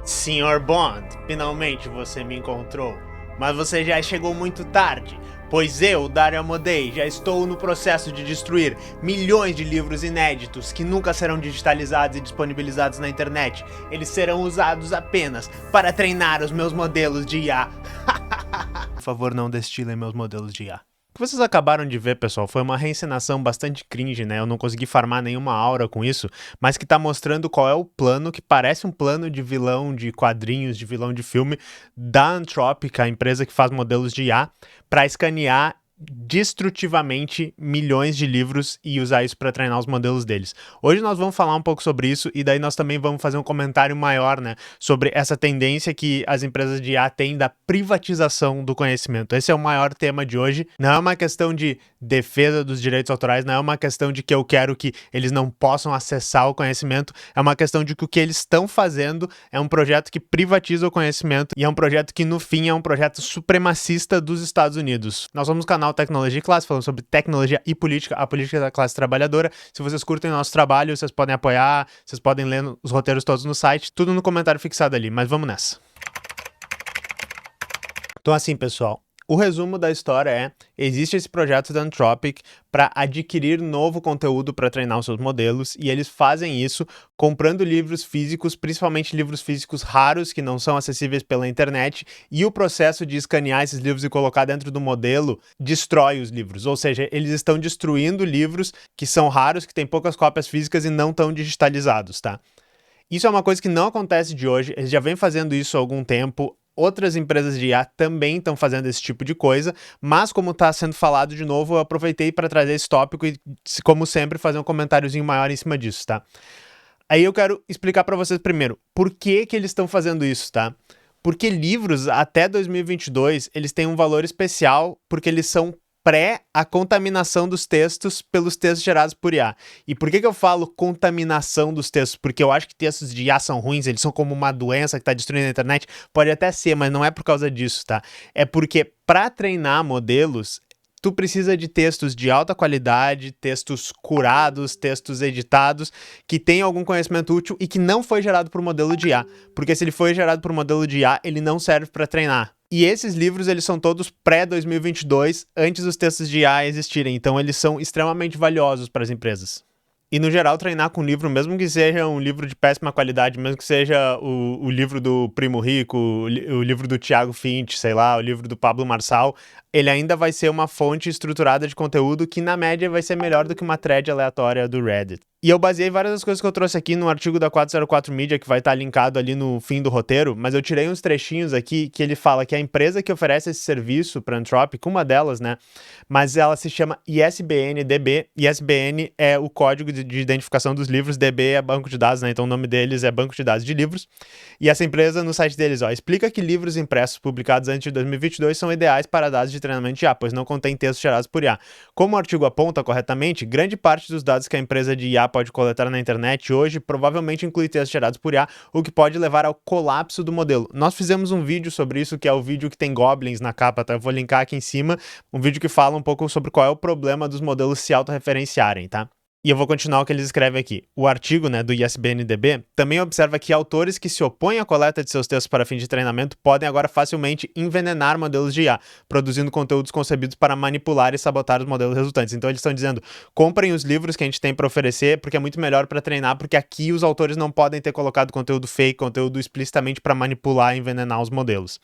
Senhor Bond, finalmente você me encontrou. Mas você já chegou muito tarde, pois eu, Dario Amodei, já estou no processo de destruir milhões de livros inéditos que nunca serão digitalizados e disponibilizados na internet. Eles serão usados apenas para treinar os meus modelos de IA. Por favor, não destilem meus modelos de IA. O que vocês acabaram de ver, pessoal, foi uma reencenação bastante cringe, né? Eu não consegui farmar nenhuma aura com isso, mas que tá mostrando qual é o plano, que parece um plano de vilão de quadrinhos, de vilão de filme, da Anthropic, a empresa que faz modelos de IA, para escanear destrutivamente milhões de livros e usar isso para treinar os modelos deles. Hoje nós vamos falar um pouco sobre isso e daí nós também vamos fazer um comentário maior, né, sobre essa tendência que as empresas de IA têm da privatização do conhecimento. Esse é o maior tema de hoje. Não é uma questão de defesa dos direitos autorais, não é uma questão de que eu quero que eles não possam acessar o conhecimento, é uma questão de que o que eles estão fazendo é um projeto que privatiza o conhecimento e é um projeto que no fim é um projeto supremacista dos Estados Unidos. Nós somos o canal Tecnologia e Classe, falando sobre tecnologia e política, a política da classe trabalhadora. Se vocês curtem o nosso trabalho, vocês podem apoiar, vocês podem ler os roteiros todos no site, tudo no comentário fixado ali, mas vamos nessa. Então assim, pessoal, o resumo da história é, existe esse projeto da Anthropic para adquirir novo conteúdo para treinar os seus modelos e eles fazem isso comprando livros físicos, principalmente livros físicos raros que não são acessíveis pela internet, e o processo de escanear esses livros e colocar dentro do modelo destrói os livros, ou seja, eles estão destruindo livros que são raros, que têm poucas cópias físicas e não estão digitalizados, tá? Isso é uma coisa que não acontece de hoje, eles já vêm fazendo isso há algum tempo. Outras empresas de IA também estão fazendo esse tipo de coisa, mas como está sendo falado de novo, eu aproveitei para trazer esse tópico e, como sempre, fazer um comentáriozinho maior em cima disso, tá? Aí eu quero explicar para vocês primeiro, por que eles estão fazendo isso, tá? Porque livros, até 2022, eles têm um valor especial porque eles são pré a contaminação dos textos pelos textos gerados por IA. E por que eu falo contaminação dos textos? Porque eu acho que textos de IA são ruins, eles são como uma doença que está destruindo a internet. Pode até ser, mas não é por causa disso, tá? É porque para treinar modelos, tu precisa de textos de alta qualidade, textos curados, textos editados, que tenham algum conhecimento útil e que não foi gerado por modelo de IA. Porque se ele foi gerado por modelo de IA, ele não serve para treinar. E esses livros, eles são todos pré-2022, antes dos textos de IA existirem. Então, eles são extremamente valiosos para as empresas. E, no geral, treinar com um livro, mesmo que seja um livro de péssima qualidade, mesmo que seja o livro do Primo Rico, o livro do Thiago Finch, sei lá, o livro do Pablo Marçal, ele ainda vai ser uma fonte estruturada de conteúdo que, na média, vai ser melhor do que uma thread aleatória do Reddit. E eu baseei várias das coisas que eu trouxe aqui no artigo da 404 Media, que vai estar linkado ali no fim do roteiro, mas eu tirei uns trechinhos aqui que ele fala que a empresa que oferece esse serviço para a Anthropic, uma delas, né, mas ela se chama ISBN-DB. ISBN é o código de identificação dos livros, DB é banco de dados, né, então o nome deles é Banco de Dados de Livros. E essa empresa, no site deles, explica que livros impressos publicados antes de 2022 são ideais para dados de treinamento de IA, pois não contém textos gerados por IA. Como o artigo aponta corretamente, grande parte dos dados que a empresa de IA pode coletar na internet hoje provavelmente inclui textos gerados por IA, o que pode levar ao colapso do modelo. Nós fizemos um vídeo sobre isso, que é o vídeo que tem goblins na capa, tá? Eu vou linkar aqui em cima, um vídeo que fala um pouco sobre qual é o problema dos modelos se autorreferenciarem, tá? E eu vou continuar o que eles escrevem aqui. O artigo, né, do ISBN-DB também observa que autores que se opõem à coleta de seus textos para fim de treinamento podem agora facilmente envenenar modelos de IA, produzindo conteúdos concebidos para manipular e sabotar os modelos resultantes. Então eles estão dizendo, comprem os livros que a gente tem para oferecer, porque é muito melhor para treinar, porque aqui os autores não podem ter colocado conteúdo fake, conteúdo explicitamente para manipular e envenenar os modelos.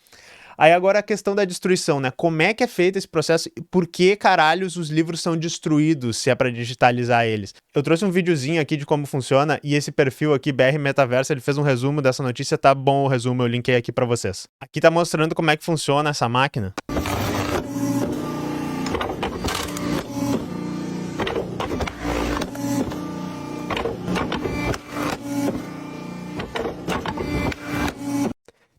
Aí agora a questão da destruição, né? Como é que é feito esse processo e por que caralhos os livros são destruídos se é para digitalizar eles? Eu trouxe um videozinho aqui de como funciona e esse perfil aqui, BR Metaverso, ele fez um resumo dessa notícia, tá bom o resumo, eu linkei aqui para vocês. Aqui tá mostrando como é que funciona essa máquina.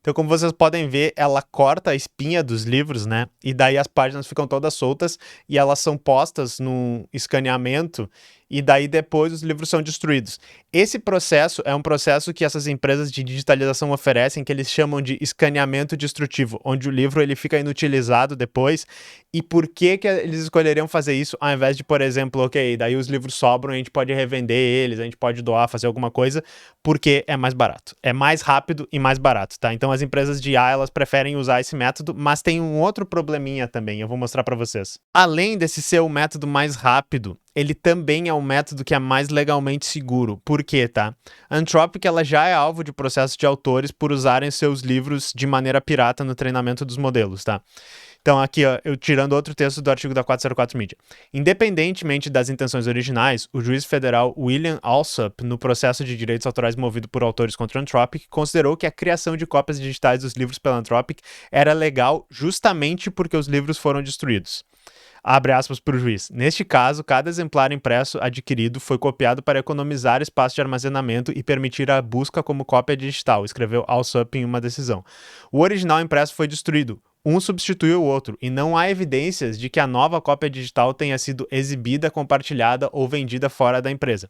Então, como vocês podem ver, ela corta a espinha dos livros, né? E daí as páginas ficam todas soltas e elas são postas num escaneamento e daí depois os livros são destruídos. Esse processo é um processo que essas empresas de digitalização oferecem, que eles chamam de escaneamento destrutivo, onde o livro ele fica inutilizado depois. E por que eles escolheriam fazer isso ao invés de, por exemplo, ok, daí os livros sobram, a gente pode revender eles, a gente pode doar, fazer alguma coisa, porque é mais barato. É mais rápido e mais barato, tá? Então as empresas de IA, elas preferem usar esse método, mas tem um outro probleminha também, eu vou mostrar para vocês. Além desse ser o método mais rápido, ele também é um método que é mais legalmente seguro. Por quê, tá? A Anthropic, ela já é alvo de processo de autores por usarem seus livros de maneira pirata no treinamento dos modelos, tá? Então aqui, ó, eu tirando outro texto do artigo da 404 Media. Independentemente das intenções originais, o juiz federal William Alsup, no processo de direitos autorais movido por autores contra a Anthropic, considerou que a criação de cópias digitais dos livros pela Anthropic era legal justamente porque os livros foram destruídos. Abre aspas para o juiz. Neste caso, cada exemplar impresso adquirido foi copiado para economizar espaço de armazenamento e permitir a busca como cópia digital, escreveu Alsup em uma decisão. O original impresso foi destruído. Um substituiu o outro, e não há evidências de que a nova cópia digital tenha sido exibida, compartilhada ou vendida fora da empresa.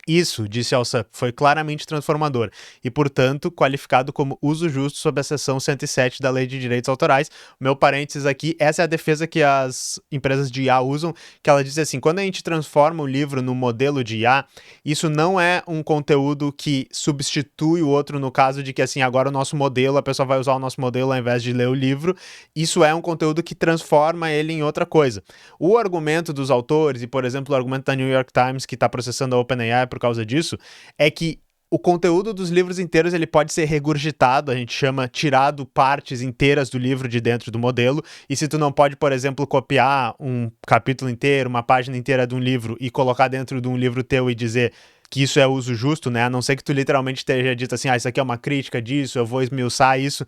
Isso, disse Alsup, foi claramente transformador e, portanto, qualificado como uso justo sob a seção 107 da Lei de Direitos Autorais. Meu parênteses aqui, essa é a defesa que as empresas de IA usam, que ela diz assim, quando a gente transforma o livro no modelo de IA, isso não é um conteúdo que substitui o outro no caso de que, assim, agora o nosso modelo, a pessoa vai usar o nosso modelo ao invés de ler o livro. Isso é um conteúdo que transforma ele em outra coisa. O argumento dos autores, e, por exemplo, o argumento da New York Times, que está processando a OpenAI por causa disso, é que o conteúdo dos livros inteiros ele pode ser regurgitado, a gente chama tirado partes inteiras do livro de dentro do modelo, e se tu não pode, por exemplo, copiar um capítulo inteiro, uma página inteira de um livro e colocar dentro de um livro teu e dizer que isso é uso justo, né? A não ser que tu literalmente esteja dito assim, isso aqui é uma crítica disso, eu vou esmiuçar isso.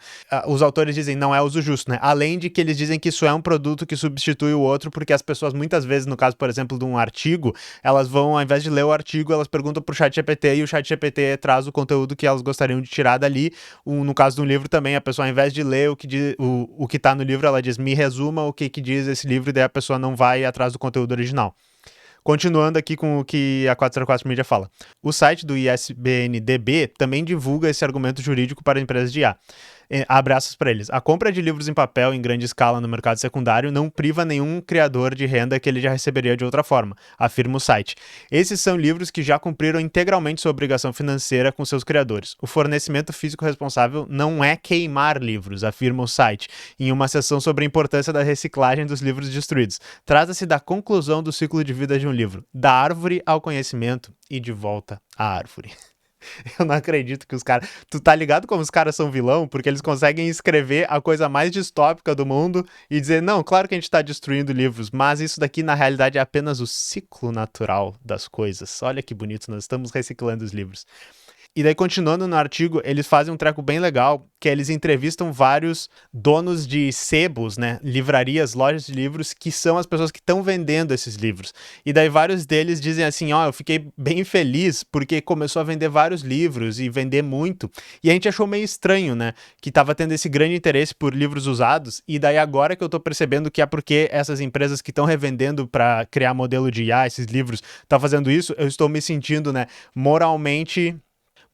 Os autores dizem não é uso justo, né? Além de que eles dizem que isso é um produto que substitui o outro, porque as pessoas muitas vezes, no caso, por exemplo, de um artigo, elas vão, ao invés de ler o artigo, elas perguntam pro ChatGPT e o ChatGPT traz o conteúdo que elas gostariam de tirar dali. No caso de um livro também, a pessoa, ao invés de ler o que tá no livro, ela diz, me resuma o que diz esse livro, e daí a pessoa não vai atrás do conteúdo original. Continuando aqui com o que a 404 Media fala. O site do ISBN-DB também divulga esse argumento jurídico para empresas de IA. Abre aspas para eles. A compra de livros em papel em grande escala no mercado secundário não priva nenhum criador de renda que ele já receberia de outra forma, afirma o site. Esses são livros que já cumpriram integralmente sua obrigação financeira com seus criadores. O fornecimento físico responsável não é queimar livros, afirma o site, em uma sessão sobre a importância da reciclagem dos livros destruídos. Trata-se da conclusão do ciclo de vida de um livro, da árvore ao conhecimento e de volta à árvore. Eu não acredito que os caras... Tu tá ligado como os caras são vilão? Porque eles conseguem escrever a coisa mais distópica do mundo e dizer, não, claro que a gente tá destruindo livros, mas isso daqui na realidade é apenas o ciclo natural das coisas. Olha que bonito, nós estamos reciclando os livros. E daí, continuando no artigo, eles fazem um treco bem legal, que eles entrevistam vários donos de sebos, né, livrarias, lojas de livros, que são as pessoas que estão vendendo esses livros. E daí vários deles dizem assim, eu fiquei bem feliz porque começou a vender vários livros e vender muito. E a gente achou meio estranho, né, que tava tendo esse grande interesse por livros usados, e daí agora que eu tô percebendo que é porque essas empresas que estão revendendo para criar modelo de IA, esses livros, tá fazendo isso, eu estou me sentindo, né, moralmente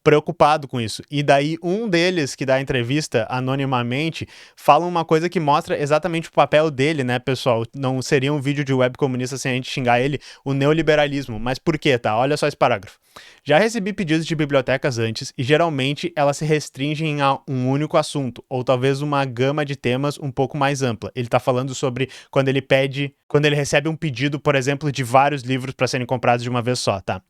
preocupado com isso. E daí um deles que dá entrevista anonimamente fala uma coisa que mostra exatamente o papel dele, né, pessoal? Não seria um vídeo de web comunista sem a gente xingar ele, o neoliberalismo. Mas por quê, tá? Olha só esse parágrafo. Já recebi pedidos de bibliotecas antes e geralmente elas se restringem a um único assunto, ou talvez uma gama de temas um pouco mais ampla. Ele tá falando sobre quando ele recebe um pedido, por exemplo, de vários livros para serem comprados de uma vez só, tá?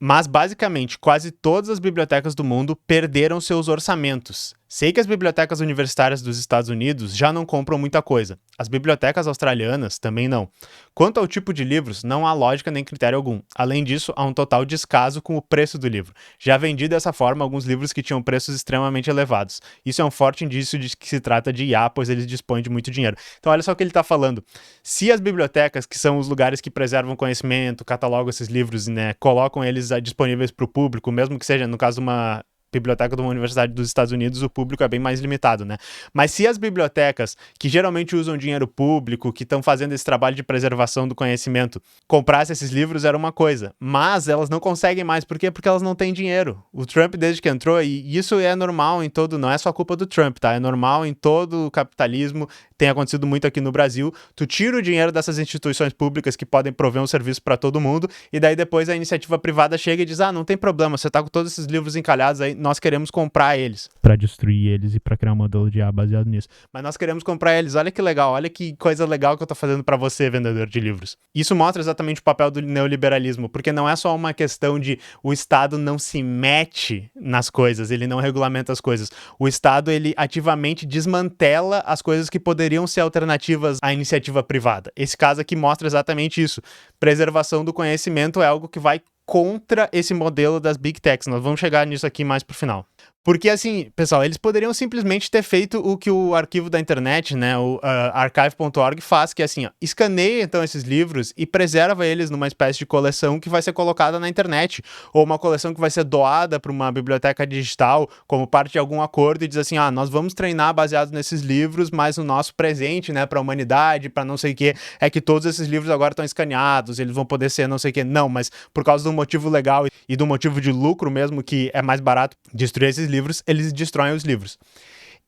Mas, basicamente, quase todas as bibliotecas do mundo perderam seus orçamentos. Sei que as bibliotecas universitárias dos Estados Unidos já não compram muita coisa. As bibliotecas australianas também não. Quanto ao tipo de livros, não há lógica nem critério algum. Além disso, há um total descaso com o preço do livro. Já vendi dessa forma alguns livros que tinham preços extremamente elevados. Isso é um forte indício de que se trata de IA, pois eles dispõem de muito dinheiro. Então, olha só o que ele está falando. Se as bibliotecas, que são os lugares que preservam conhecimento, catalogam esses livros, né, colocam eles disponíveis para o público, mesmo que seja, no caso, uma biblioteca de uma universidade dos Estados Unidos, o público é bem mais limitado, né? Mas se as bibliotecas, que geralmente usam dinheiro público, que estão fazendo esse trabalho de preservação do conhecimento, comprassem esses livros, era uma coisa. Mas elas não conseguem mais. Por quê? Porque elas não têm dinheiro. O Trump, desde que entrou, e isso é normal em todo, não é só culpa do Trump, tá? É normal em todo o capitalismo, tem acontecido muito aqui no Brasil. Tu tira o dinheiro dessas instituições públicas que podem prover um serviço para todo mundo, e daí depois a iniciativa privada chega e diz, não tem problema, você tá com todos esses livros encalhados aí, nós queremos comprar eles. Para destruir eles e para criar um modelo de IA baseado nisso. Mas nós queremos comprar eles, olha que legal, olha que coisa legal que eu tô fazendo para você, vendedor de livros. Isso mostra exatamente o papel do neoliberalismo, porque não é só uma questão de o Estado não se mete nas coisas, ele não regulamenta as coisas. O Estado, ele ativamente desmantela as coisas que poderiam ser alternativas à iniciativa privada. Esse caso aqui mostra exatamente isso. Preservação do conhecimento é algo que vai contra esse modelo das Big Techs. Nós vamos chegar nisso aqui mais pro final. Porque, assim, pessoal, eles poderiam simplesmente ter feito o que o arquivo da internet, né, o archive.org faz, que é assim, escaneia então esses livros e preserva eles numa espécie de coleção que vai ser colocada na internet, ou uma coleção que vai ser doada para uma biblioteca digital como parte de algum acordo e diz assim, nós vamos treinar baseado nesses livros, mas o nosso presente, né, para a humanidade, para não sei o que, é que todos esses livros agora estão escaneados, eles vão poder ser não sei o que. Não, mas por causa do motivo legal e do motivo de lucro mesmo, que é mais barato destruir esses livros, eles destroem os livros.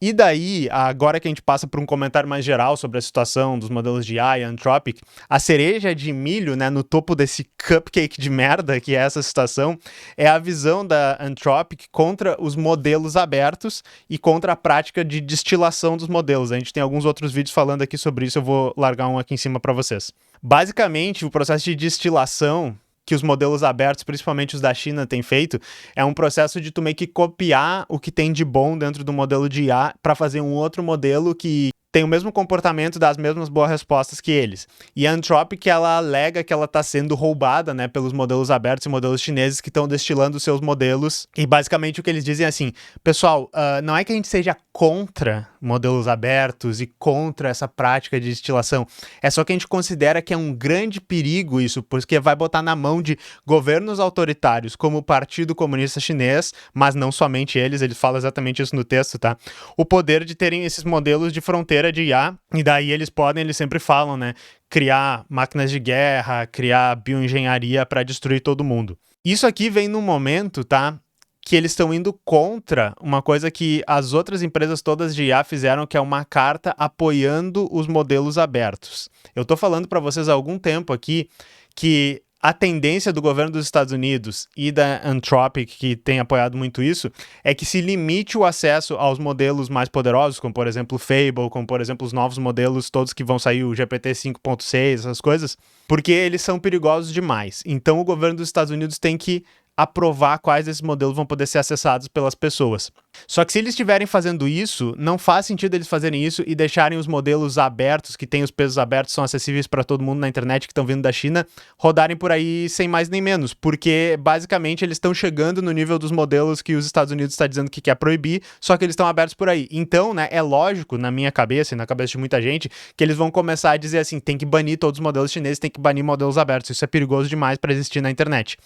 E daí, agora que a gente passa por um comentário mais geral sobre a situação dos modelos de AI e Anthropic, a cereja de milho, né, no topo desse cupcake de merda que é essa situação, é a visão da Anthropic contra os modelos abertos e contra a prática de destilação dos modelos. A gente tem alguns outros vídeos falando aqui sobre isso, eu vou largar um aqui em cima para vocês. Basicamente, o processo de destilação que os modelos abertos, principalmente os da China, têm feito, é um processo de tu meio que copiar o que tem de bom dentro do modelo de IA para fazer um outro modelo que tem o mesmo comportamento, dá as mesmas boas respostas que eles. E a Anthropic, ela alega que ela está sendo roubada, né, pelos modelos abertos e modelos chineses que estão destilando seus modelos. E basicamente o que eles dizem é assim, pessoal, não é que a gente seja contra modelos abertos e contra essa prática de destilação, é só que a gente considera que é um grande perigo isso, porque vai botar na mão de governos autoritários como o Partido Comunista Chinês, mas não somente eles falam exatamente isso no texto, tá? O poder de terem esses modelos de fronteira de IA, e daí eles sempre falam, né, criar máquinas de guerra, criar bioengenharia para destruir todo mundo. Isso aqui vem num momento, tá, que eles estão indo contra uma coisa que as outras empresas todas de IA fizeram, que é uma carta apoiando os modelos abertos. Eu tô falando para vocês há algum tempo aqui que a tendência do governo dos Estados Unidos e da Anthropic, que tem apoiado muito isso, é que se limite o acesso aos modelos mais poderosos, como por exemplo o Fable, como por exemplo os novos modelos todos que vão sair, o GPT 5.6, essas coisas, porque eles são perigosos demais. Então o governo dos Estados Unidos tem que aprovar quais desses modelos vão poder ser acessados pelas pessoas. Só que se eles estiverem fazendo isso, não faz sentido eles fazerem isso e deixarem os modelos abertos, que têm os pesos abertos, são acessíveis para todo mundo na internet, que estão vindo da China, rodarem por aí sem mais nem menos, porque basicamente eles estão chegando no nível dos modelos que os Estados Unidos está dizendo que quer proibir, só que eles estão abertos por aí. Então, né, é lógico, na minha cabeça e na cabeça de muita gente, que eles vão começar a dizer assim, tem que banir todos os modelos chineses, tem que banir modelos abertos, isso é perigoso demais para existir na internet.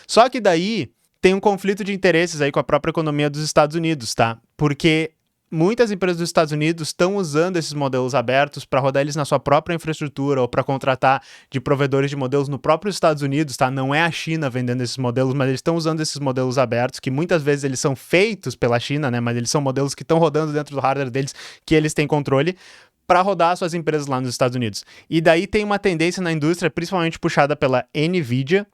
Só que daí tem um conflito de interesses aí com a própria economia dos Estados Unidos, tá? Porque muitas empresas dos Estados Unidos estão usando esses modelos abertos para rodar eles na sua própria infraestrutura ou para contratar de provedores de modelos no próprio Estados Unidos, tá? Não é a China vendendo esses modelos, mas eles estão usando esses modelos abertos, que muitas vezes eles são feitos pela China, né? Mas eles são modelos que estão rodando dentro do hardware deles, que eles têm controle, para rodar suas empresas lá nos Estados Unidos. E daí tem uma tendência na indústria, principalmente puxada pela NVIDIA,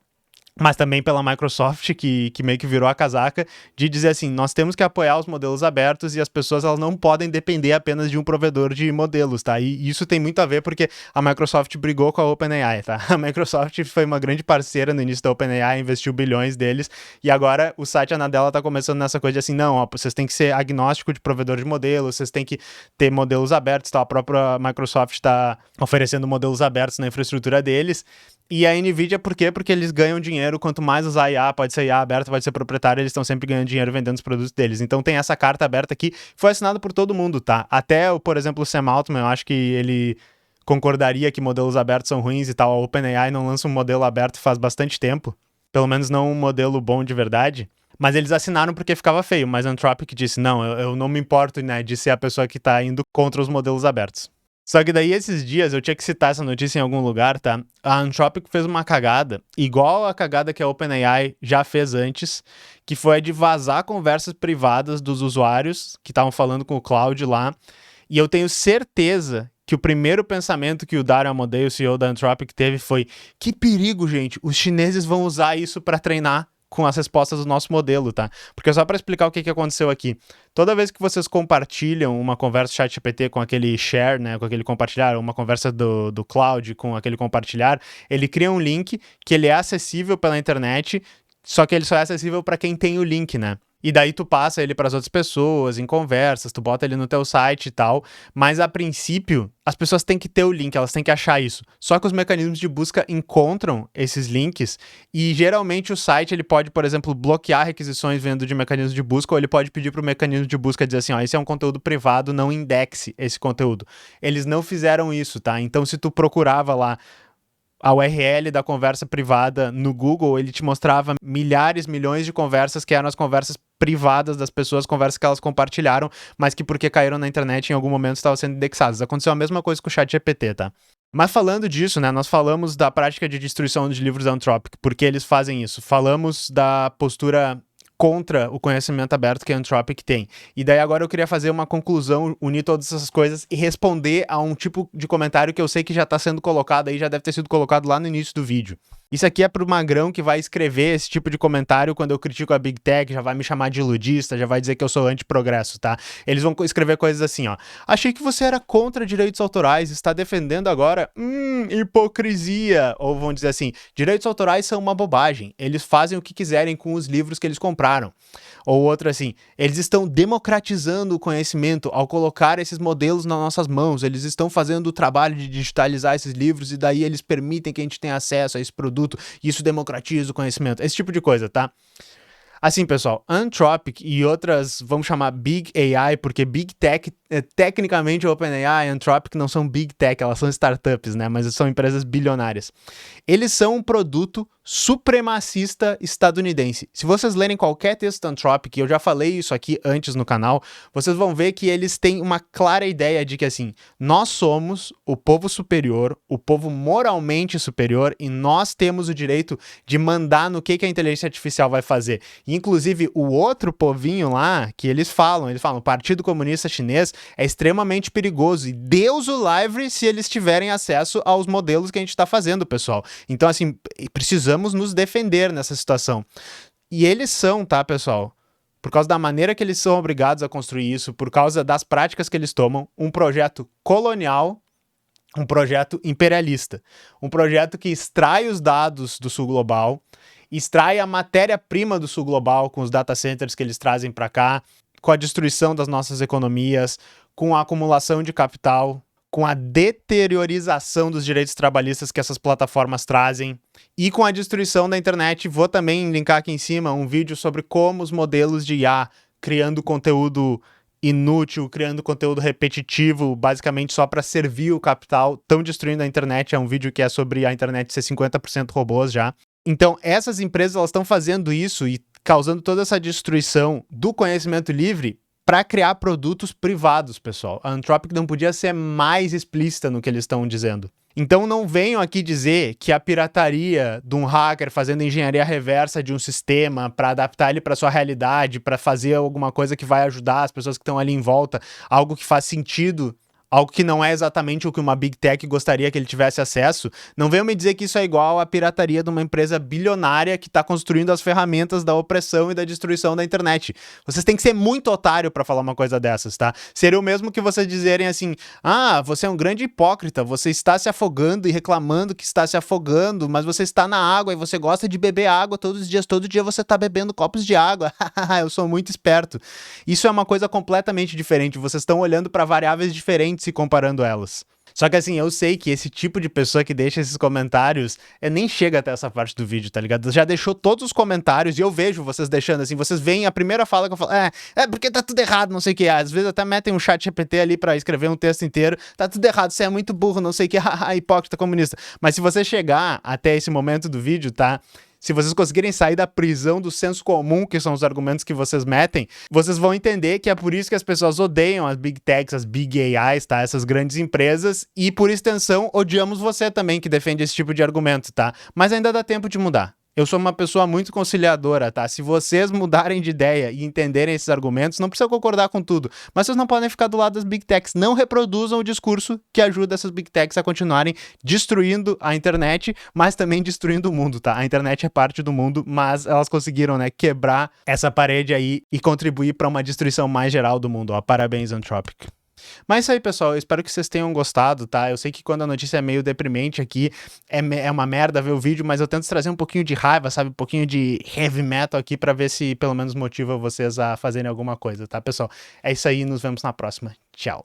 mas também pela Microsoft, que meio que virou a casaca, de dizer assim, nós temos que apoiar os modelos abertos e as pessoas elas não podem depender apenas de um provedor de modelos, tá? E isso tem muito a ver porque a Microsoft brigou com a OpenAI, tá? A Microsoft foi uma grande parceira no início da OpenAI, investiu bilhões deles, e agora o Satya Nadella tá começando nessa coisa de assim, não, vocês têm que ser agnóstico de provedor de modelos, vocês têm que ter modelos abertos, tá? A própria Microsoft está oferecendo modelos abertos na infraestrutura deles. E a NVIDIA, por quê? Porque eles ganham dinheiro, quanto mais usar IA, pode ser IA aberta, pode ser proprietária, eles estão sempre ganhando dinheiro vendendo os produtos deles. Então tem essa carta aberta aqui, foi assinada por todo mundo, tá? Até, por exemplo, o Sam Altman, eu acho que ele concordaria que modelos abertos são ruins e tal. A OpenAI não lança um modelo aberto faz bastante tempo, pelo menos não um modelo bom de verdade. Mas eles assinaram porque ficava feio, mas a Anthropic disse, não, eu não me importo, né, de ser a pessoa que tá indo contra os modelos abertos. Só que daí esses dias, eu tinha que citar essa notícia em algum lugar, tá? A Anthropic fez uma cagada, igual a cagada que a OpenAI já fez antes, que foi a de vazar conversas privadas dos usuários que estavam falando com o Claude lá. E eu tenho certeza que o primeiro pensamento que o Dario Amodei, o CEO da Anthropic, teve foi: que perigo, gente, os chineses vão usar isso para treinar com as respostas do nosso modelo, tá? Porque só para explicar o que aconteceu aqui. Toda vez que vocês compartilham uma conversa ChatGPT com aquele share, né, com aquele compartilhar, uma conversa do Cloud com aquele compartilhar, ele cria um link que ele é acessível pela internet, só que ele só é acessível para quem tem o link, né? E daí tu passa ele para as outras pessoas, em conversas, tu bota ele no teu site e tal, mas a princípio as pessoas têm que ter o link, elas têm que achar isso. Só que os mecanismos de busca encontram esses links e geralmente o site ele pode, por exemplo, bloquear requisições vindo de mecanismos de busca, ou ele pode pedir para o mecanismo de busca dizer assim, ó, esse é um conteúdo privado, não indexe esse conteúdo. Eles não fizeram isso, tá? Então se tu procurava lá a URL da conversa privada no Google, ele te mostrava milhares, milhões de conversas que eram as conversas privadas das pessoas, conversas que elas compartilharam, mas que porque caíram na internet em algum momento estavam sendo indexadas. Aconteceu a mesma coisa com o ChatGPT, tá? Mas falando disso, né, nós falamos da prática de destruição de livros da Anthropic, porque eles fazem isso. Falamos da postura contra o conhecimento aberto que a Anthropic tem. E daí agora eu queria fazer uma conclusão, unir todas essas coisas e responder a um tipo de comentário que eu sei que já está sendo colocado aí, já deve ter sido colocado lá no início do vídeo. Isso aqui é pro Magrão que vai escrever esse tipo de comentário quando eu critico a Big Tech, já vai me chamar de iludista, já vai dizer que eu sou anti-progresso, tá? Eles vão escrever coisas assim, ó. Achei que você era contra direitos autorais, está defendendo agora? Hipocrisia! Ou vão dizer assim, direitos autorais são uma bobagem, eles fazem o que quiserem com os livros que eles compraram. Ou outro assim, eles estão democratizando o conhecimento ao colocar esses modelos nas nossas mãos, eles estão fazendo o trabalho de digitalizar esses livros e daí eles permitem que a gente tenha acesso a esse produto, e isso democratiza o conhecimento, esse tipo de coisa, tá? Assim, pessoal, Anthropic e outras, vamos chamar Big AI, porque Big Tech, tecnicamente OpenAI e Anthropic não são Big Tech, elas são startups, né? Mas são empresas bilionárias. Eles são um produto supremacista estadunidense. Se vocês lerem qualquer texto da Anthropic, eu já falei isso aqui antes no canal, vocês vão ver que eles têm uma clara ideia de que, assim, nós somos o povo superior, o povo moralmente superior, e nós temos o direito de mandar no que a inteligência artificial vai fazer. Inclusive, o outro povinho lá, que eles falam, o Partido Comunista Chinês é extremamente perigoso, e Deus o livre se eles tiverem acesso aos modelos que a gente está fazendo, pessoal. Então, assim, precisamos nos defender nessa situação. E eles são, tá, pessoal? Por causa da maneira que eles são obrigados a construir isso, por causa das práticas que eles tomam, um projeto colonial, um projeto imperialista, um projeto que extrai os dados do sul global, extrai a matéria-prima do sul global com os data centers que eles trazem para cá, com a destruição das nossas economias, com a acumulação de capital, com a deteriorização dos direitos trabalhistas que essas plataformas trazem e com a destruição da internet. Vou também linkar aqui em cima um vídeo sobre como os modelos de IA, criando conteúdo inútil, criando conteúdo repetitivo, basicamente só para servir o capital, estão destruindo a internet. É um vídeo que é sobre a internet ser 50% robôs já. Então, essas empresas elas estão fazendo isso e causando toda essa destruição do conhecimento livre para criar produtos privados, pessoal. A Anthropic não podia ser mais explícita no que eles estão dizendo. Então não venham aqui dizer que a pirataria de um hacker fazendo engenharia reversa de um sistema para adaptar ele para sua realidade, para fazer alguma coisa que vai ajudar as pessoas que estão ali em volta, algo que faz sentido, algo que não é exatamente o que uma Big Tech gostaria que ele tivesse acesso, não venham me dizer que isso é igual à pirataria de uma empresa bilionária que está construindo as ferramentas da opressão e da destruição da internet. Vocês têm que ser muito otário para falar uma coisa dessas, tá? Seria o mesmo que vocês dizerem assim, você é um grande hipócrita, você está se afogando e reclamando que está se afogando, mas você está na água e você gosta de beber água todos os dias, todo dia você está bebendo copos de água. Eu sou muito esperto. Isso é uma coisa completamente diferente, vocês estão olhando para variáveis diferentes se comparando elas. Só que assim, eu sei que esse tipo de pessoa que deixa esses comentários nem chega até essa parte do vídeo, tá ligado? Já deixou todos os comentários e eu vejo vocês deixando assim, vocês veem a primeira fala que eu falo, porque tá tudo errado, não sei o que, às vezes até metem um chat GPT ali pra escrever um texto inteiro, tá tudo errado, você é muito burro, não sei o que, hipócrita comunista. Mas se você chegar até esse momento do vídeo, tá? se vocês conseguirem sair da prisão do senso comum, que são os argumentos que vocês metem, vocês vão entender que é por isso que as pessoas odeiam as Big Techs, as Big AIs, tá? Essas grandes empresas, e por extensão, odiamos você também que defende esse tipo de argumento, tá? Mas ainda dá tempo de mudar. Eu sou uma pessoa muito conciliadora, tá? Se vocês mudarem de ideia e entenderem esses argumentos, não precisa concordar com tudo, mas vocês não podem ficar do lado das Big Techs. Não reproduzam o discurso que ajuda essas Big Techs a continuarem destruindo a internet, mas também destruindo o mundo, tá? A internet é parte do mundo, mas elas conseguiram, né, quebrar essa parede aí e contribuir para uma destruição mais geral do mundo, ó. Parabéns, Anthropic. Mas é isso aí, pessoal. Eu espero que vocês tenham gostado, tá? Eu sei que quando a notícia é meio deprimente aqui, é uma merda ver o vídeo, mas eu tento trazer um pouquinho de raiva, sabe? Um pouquinho de heavy metal aqui pra ver se pelo menos motiva vocês a fazerem alguma coisa, tá, pessoal? É isso aí, nos vemos na próxima. Tchau.